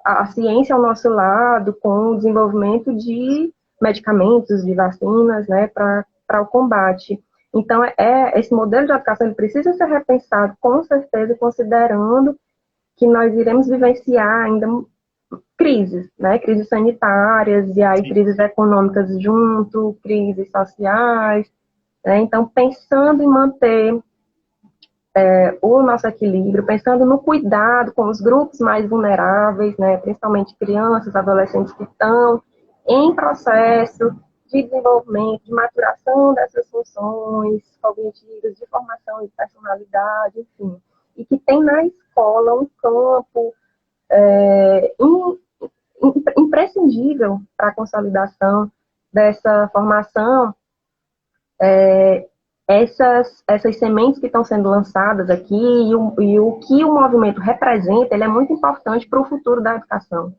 a ciência ao nosso lado, com o desenvolvimento de medicamentos, de vacinas, né, para o combate. Então, esse modelo de educação ele precisa ser repensado, com certeza, considerando que nós iremos vivenciar ainda crises, né, crises sanitárias, e aí crises econômicas junto, crises sociais. Então, pensando em manter o nosso equilíbrio, pensando no cuidado com os grupos mais vulneráveis, né, principalmente crianças, adolescentes que estão em processo de desenvolvimento, de maturação dessas funções cognitivas, de formação de personalidade, enfim, e que tem na escola um campo imprescindível para a consolidação dessa formação, essas sementes que estão sendo lançadas aqui e o que o movimento representa, ele é muito importante para o futuro da educação.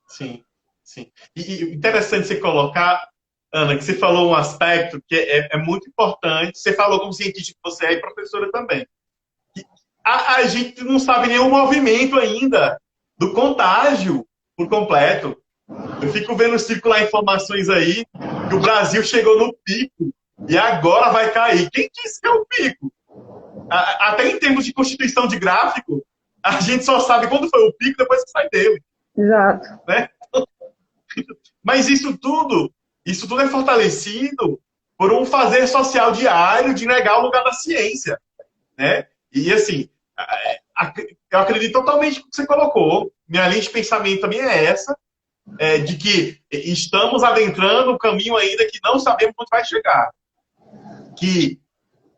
Sim, sim. E interessante você colocar, Ana, que você falou um aspecto que é muito importante. Você falou como cientista que você é e professora também. A gente não sabe nem o movimento ainda do contágio por completo. Eu fico vendo circular informações aí que o Brasil chegou no pico e agora vai cair. Quem disse que é o pico? Até em termos de constituição de gráfico, a gente só sabe quando foi o pico depois que sai dele. Exato. Né? Mas isso tudo é fortalecido por um fazer social diário de negar o lugar da ciência. Né? E assim, eu acredito totalmente no que você colocou. Minha linha de pensamento também é essa, de que estamos adentrando um caminho ainda que não sabemos onde vai chegar. Que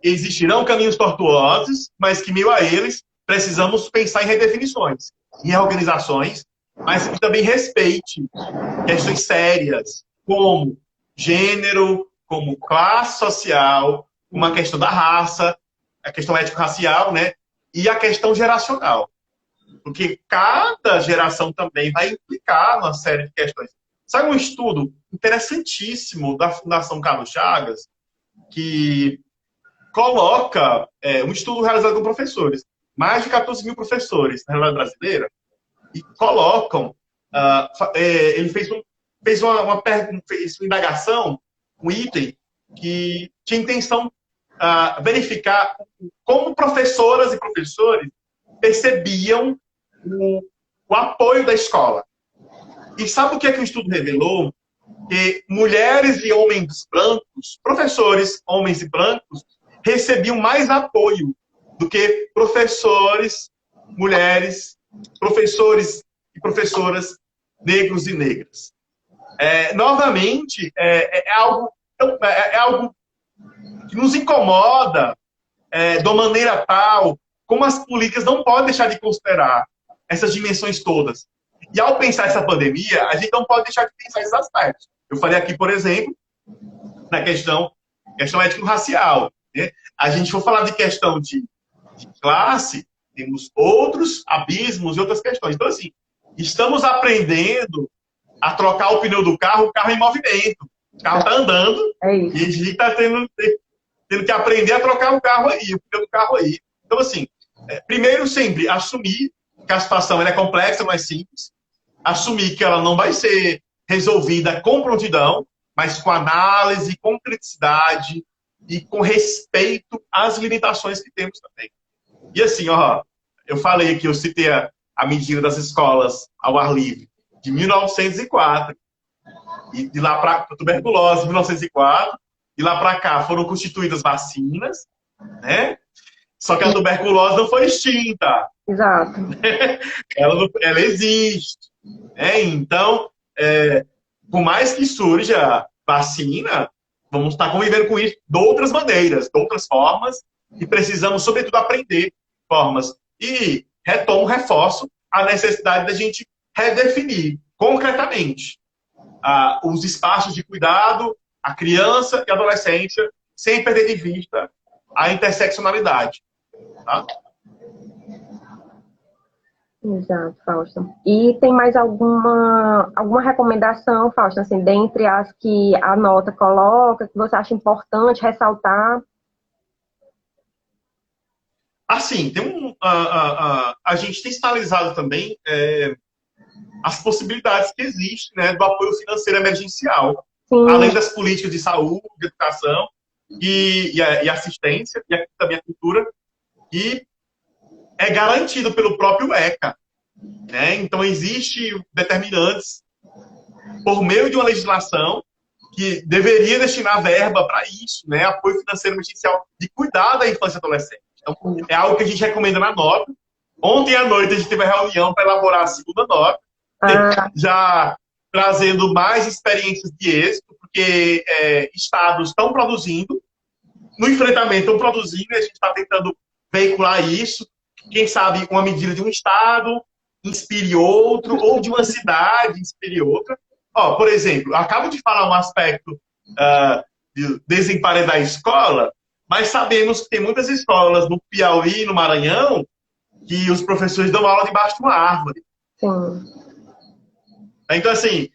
existirão caminhos tortuosos, mas que, meio a eles, precisamos pensar em redefinições, em reorganizações, mas que também respeite questões sérias, como gênero, como classe social, como a questão da raça, a questão étnico-racial, né? E a questão geracional. Porque cada geração também vai implicar uma série de questões. Sabe um estudo interessantíssimo da Fundação Carlos Chagas, que coloca um estudo realizado com professores, mais de 14 mil professores na realidade brasileira, e colocam, ele fez uma indagação, um item que tinha intenção verificar como professoras e professores percebiam o apoio da escola. E sabe o que o estudo revelou? Que mulheres e homens brancos, professores, homens e brancos, recebiam mais apoio do que professores, mulheres, professores e professoras negros e negras. Novamente, é algo que nos incomoda de uma maneira tal como as políticas não podem deixar de considerar essas dimensões todas. E ao pensar essa pandemia, a gente não pode deixar de pensar esses aspectos. Eu falei aqui, por exemplo, na questão étnico-racial. Né? A gente for falar de questão de classe, temos outros abismos e outras questões. Então, assim, estamos aprendendo a trocar o pneu do carro, o carro em movimento. O carro está andando e a gente está tendo que aprender a trocar o carro aí, o pneu do carro aí. Então, assim, primeiro sempre assumir que a situação é complexa, não é simples. Assumir que ela não vai ser resolvida com prontidão, mas com análise, com criticidade e com respeito às limitações que temos também. E assim, eu falei aqui, eu citei a medida das escolas ao ar livre de 1904, e de lá para a tuberculose, 1904, e lá para cá foram constituídas vacinas, né? Só que a tuberculose não foi extinta. Exato. Ela existe. Né? Então, por mais que surja vacina, vamos estar convivendo com isso de outras maneiras, de outras formas, e precisamos, sobretudo, aprender formas. E reforço a necessidade da gente redefinir concretamente os espaços de cuidado, a criança e a adolescência, sem perder de vista a interseccionalidade. Tá? Exato, Fausto. E tem mais alguma recomendação, Fausto, assim, dentre as que a nota coloca, que você acha importante ressaltar? Assim, a gente tem sinalizado também as possibilidades que existem, né, do apoio financeiro emergencial, Sim. Além das políticas de saúde, de educação e assistência, e aqui também a cultura, e é garantido pelo próprio ECA. Né? Então, existe determinantes, por meio de uma legislação, que deveria destinar verba para isso, né? Apoio financeiro emergencial de cuidar da infância e adolescente. Então, é algo que a gente recomenda na nota. Ontem à noite a gente teve uma reunião para elaborar a segunda nota, já trazendo mais experiências de êxito, porque estados estão produzindo, no enfrentamento estão produzindo, e a gente está tentando veicular isso. Quem sabe uma medida de um estado inspire outro, ou de uma cidade inspire outra. Por exemplo, acabo de falar um aspecto de desemparedar a escola, mas sabemos que tem muitas escolas no Piauí, no Maranhão, que os professores dão aula debaixo de uma árvore. Sim. Então, assim,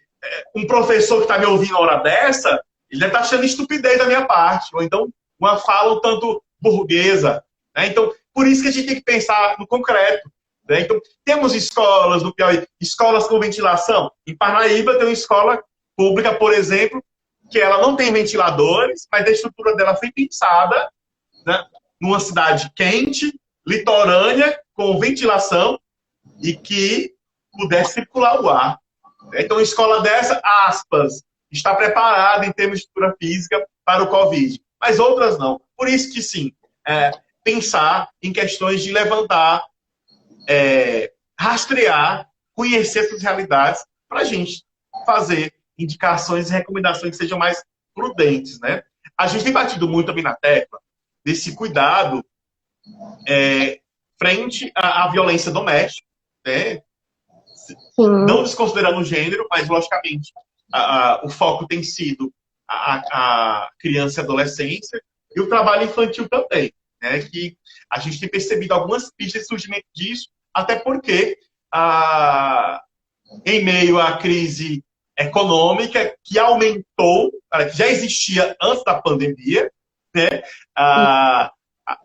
um professor que está me ouvindo na hora dessa, ele deve estar achando estupidez da minha parte, ou então uma fala um tanto burguesa. Né? Então, por isso que a gente tem que pensar no concreto. Né? Então, temos escolas no Piauí, escolas com ventilação. Em Parnaíba tem uma escola pública, por exemplo, que ela não tem ventiladores, mas a estrutura dela foi pensada, né, numa cidade quente, litorânea, com ventilação e que pudesse circular o ar. Então, uma escola dessa, aspas, está preparada em termos de estrutura física para o Covid, mas outras não. Por isso que, sim, pensar em questões de levantar, rastrear, conhecer essas realidades para a gente fazer indicações e recomendações que sejam mais prudentes, né? A gente tem batido muito também na tecla desse cuidado frente à violência doméstica, né? Não desconsiderando o gênero, mas, logicamente, o foco tem sido a criança e adolescência e o trabalho infantil também, né? Que a gente tem percebido algumas pistas de surgimento disso, até porque, em meio à crise econômica que aumentou, que já existia antes da pandemia, né?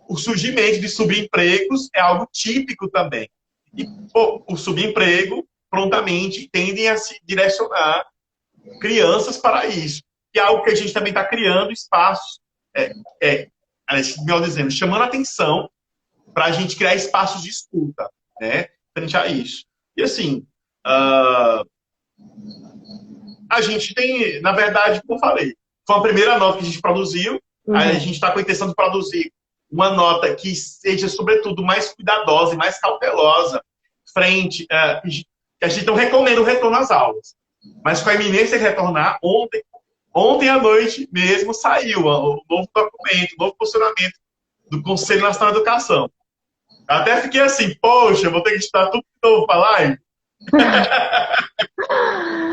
O surgimento de subempregos é algo típico também. E o subemprego, prontamente, tendem a se direcionar crianças para isso. E é algo que a gente também está criando espaços, melhor dizendo, chamando atenção para a gente criar espaços de escuta, né, frente a isso. E assim, a gente tem, na verdade, como eu falei, foi a primeira nota que a gente produziu, a gente está com a intenção de produzir uma nota que seja, sobretudo, mais cuidadosa e mais cautelosa frente que a gente não recomenda o retorno às aulas. Mas com a iminência de retornar, ontem à noite mesmo saiu o novo documento, o novo posicionamento do Conselho Nacional de Educação. Até fiquei assim, poxa, vou ter que estudar tudo de novo para a live.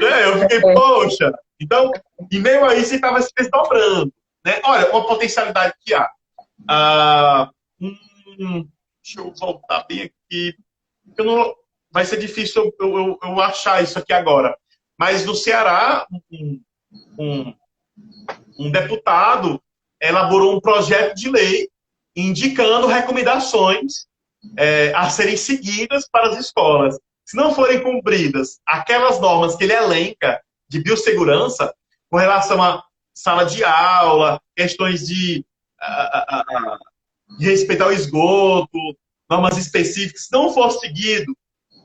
Eu fiquei, poxa. Então, em meio a isso, ele estava se desdobrando. Né? Olha, uma potencialidade que há. Deixa eu voltar bem aqui. Vai ser difícil eu achar isso aqui agora. Mas no Ceará, um deputado elaborou um projeto de lei indicando recomendações a serem seguidas para as escolas. Se não forem cumpridas aquelas normas que ele elenca de biossegurança, com relação a sala de aula, questões de respeitar o esgoto, normas específicas, se não for seguido,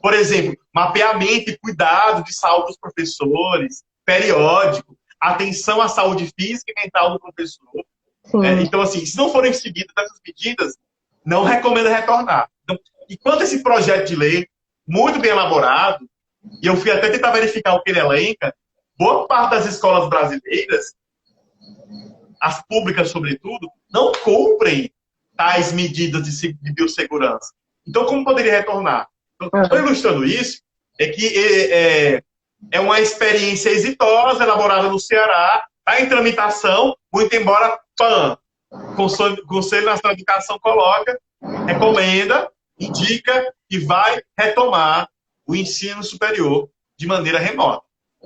por exemplo, mapeamento e cuidado de saúde dos professores, periódico, atenção à saúde física e mental do professor. Então, assim, se não forem seguidas essas medidas, não recomendo retornar. Então, enquanto esse projeto de lei, muito bem elaborado, e eu fui até tentar verificar o que ele elenca, boa parte das escolas brasileiras, as públicas sobretudo, não cumprem tais medidas de biossegurança. Então, como poderia retornar? Estou ilustrando isso, que é uma experiência exitosa, elaborada no Ceará, está em tramitação, muito embora o Conselho Nacional de Educação coloca, recomenda, indica e vai retomar o ensino superior de maneira remota.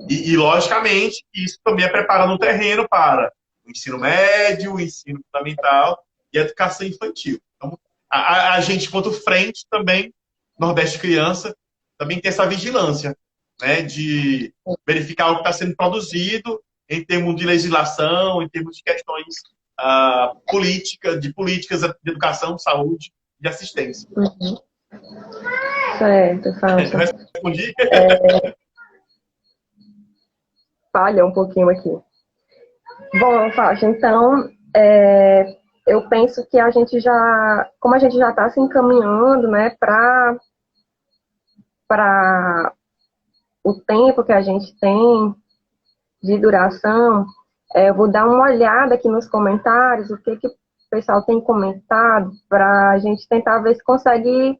E logicamente, isso também é preparando o terreno para o ensino médio, o ensino fundamental e a educação infantil. Então, a gente, enquanto frente, também, Nordeste Criança, também tem essa vigilância, né, de verificar o que está sendo produzido em termos de legislação, em termos de questões políticas de educação, saúde e de assistência. Certo, Fausto. Respondi? Falha um pouquinho aqui. Bom, Fausto, então, eu penso que como a gente já está se encaminhando, né, para o tempo que a gente tem de duração, eu vou dar uma olhada aqui nos comentários, o que o pessoal tem comentado, para a gente tentar ver se consegue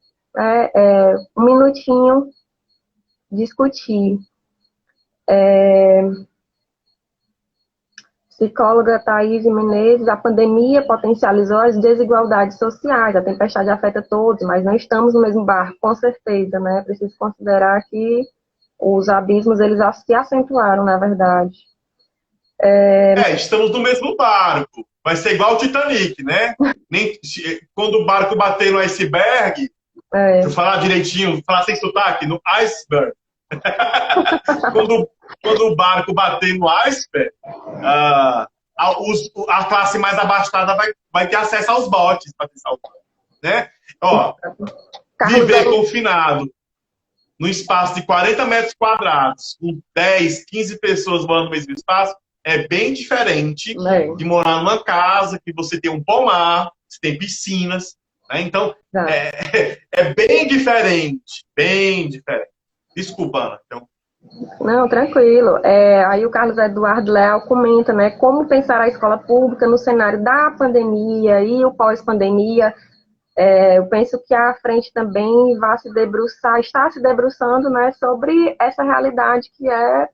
um minutinho discutir. Psicóloga Thaís Menezes, a pandemia potencializou as desigualdades sociais, a tempestade afeta todos, mas não estamos no mesmo barco, com certeza, né? Preciso considerar que os abismos, eles se acentuaram, na verdade. Estamos no mesmo barco. Vai ser igual o Titanic, né? Quando o barco bater no iceberg, deixa eu falar direitinho, falar sem sotaque, no iceberg. quando o barco bater no iceberg, a classe mais abastada vai ter acesso aos botes para se salvar, né? Ó, viver confinado no espaço de 40 metros quadrados, com 10, 15 pessoas morando no mesmo espaço, é bem diferente de morar numa casa que você tem um pomar, você tem piscinas, né? Então, é bem diferente, bem diferente. Desculpa, Ana. Então... Não, tranquilo. Aí o Carlos Eduardo Leal comenta, né, como pensar a escola pública no cenário da pandemia e o pós-pandemia. Eu penso que a frente também vai se debruçar, está se debruçando, né, sobre essa realidade que é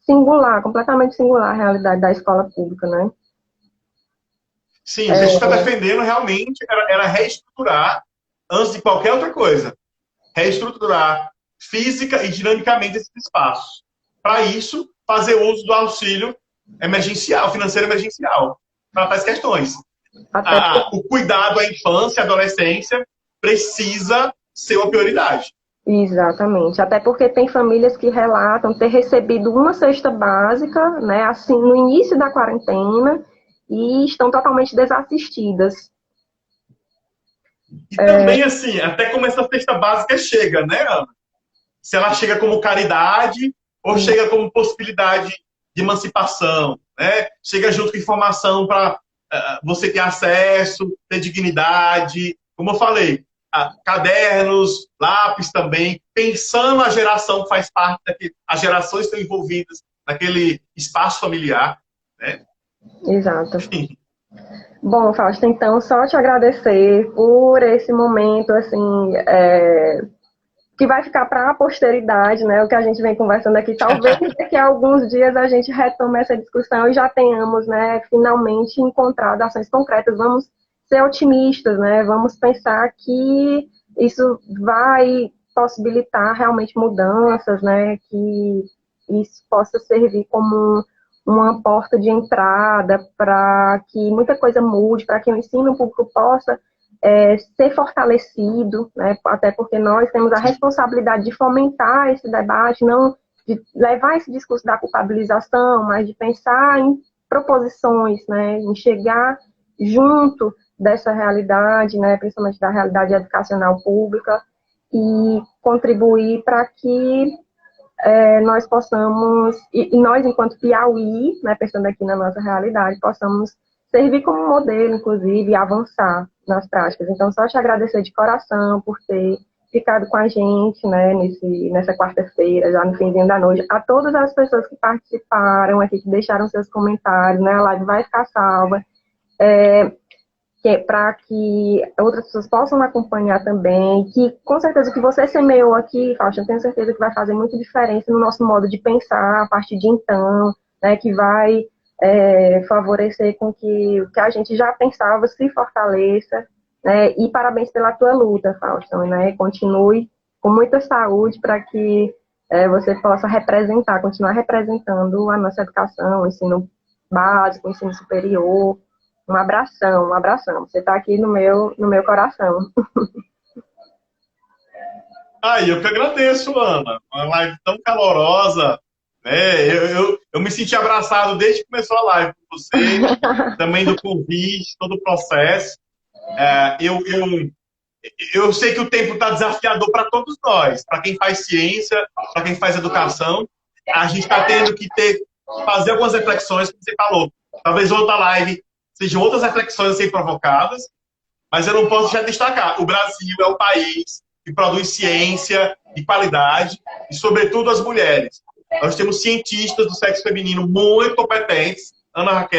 singular, completamente singular, a realidade da escola pública, né? Sim, a gente está defendendo realmente era reestruturar, antes de qualquer outra coisa, reestruturar física e dinamicamente esses espaços. Para isso, fazer uso do auxílio emergencial, financeiro emergencial, para tais questões. O cuidado à infância, à adolescência, precisa ser uma prioridade. Exatamente. Até porque tem famílias que relatam ter recebido uma cesta básica, né, assim, no início da quarentena, e estão totalmente desassistidas. E também, assim, até como essa cesta básica chega, né, Ana? Se ela chega como caridade ou chega como possibilidade de emancipação, né? Chega junto com informação para você ter acesso, ter dignidade. Como eu falei, cadernos, lápis também, pensando a geração que faz parte daquele, as gerações que estão envolvidas naquele espaço familiar, né? Exato. Bom, Fausto, então, só te agradecer por esse momento, assim, que vai ficar para a posteridade, né? O que a gente vem conversando aqui. Talvez daqui a alguns dias a gente retome essa discussão e já tenhamos, né, finalmente encontrado ações concretas. Vamos ser otimistas, né? Vamos pensar que isso vai possibilitar realmente mudanças, né? Que isso possa servir como uma porta de entrada para que muita coisa mude, para que o ensino público possa ser fortalecido, né? Até porque nós temos a responsabilidade de fomentar esse debate, não de levar esse discurso da culpabilização, mas de pensar em proposições, né? Em chegar junto dessa realidade, né? Principalmente da realidade educacional pública, e contribuir para que nós possamos, e nós, enquanto Piauí, né, pensando aqui na nossa realidade, possamos servir como modelo, inclusive, e avançar nas práticas. Então, só te agradecer de coração por ter ficado com a gente, né, nessa quarta-feira, já no finzinho da noite. A todas as pessoas que participaram aqui, que deixaram seus comentários, né, a live vai ficar salva, para que outras pessoas possam acompanhar também, que com certeza o que você semeou aqui, Fausto, eu tenho certeza que vai fazer muita diferença no nosso modo de pensar a partir de então, né, que vai favorecer com que o que a gente já pensava se fortaleça, né, e parabéns pela tua luta, Fausto, né, continue com muita saúde para que você possa continuar representando a nossa educação, o ensino básico, o ensino superior. Um abração, um abração. Você está aqui no meu coração. Eu que agradeço, Ana. Uma live tão calorosa, né? Eu me senti abraçado desde que começou a live com você, também do convite, todo o processo. Eu sei que o tempo está desafiador para todos nós, para quem faz ciência, para quem faz educação. A gente está tendo que fazer algumas reflexões, como você falou. Talvez outra live sejam outras reflexões a serem provocadas, mas eu não posso já destacar. O Brasil é o país que produz ciência de qualidade e, sobretudo, as mulheres. Nós temos cientistas do sexo feminino muito competentes. Ana Raquel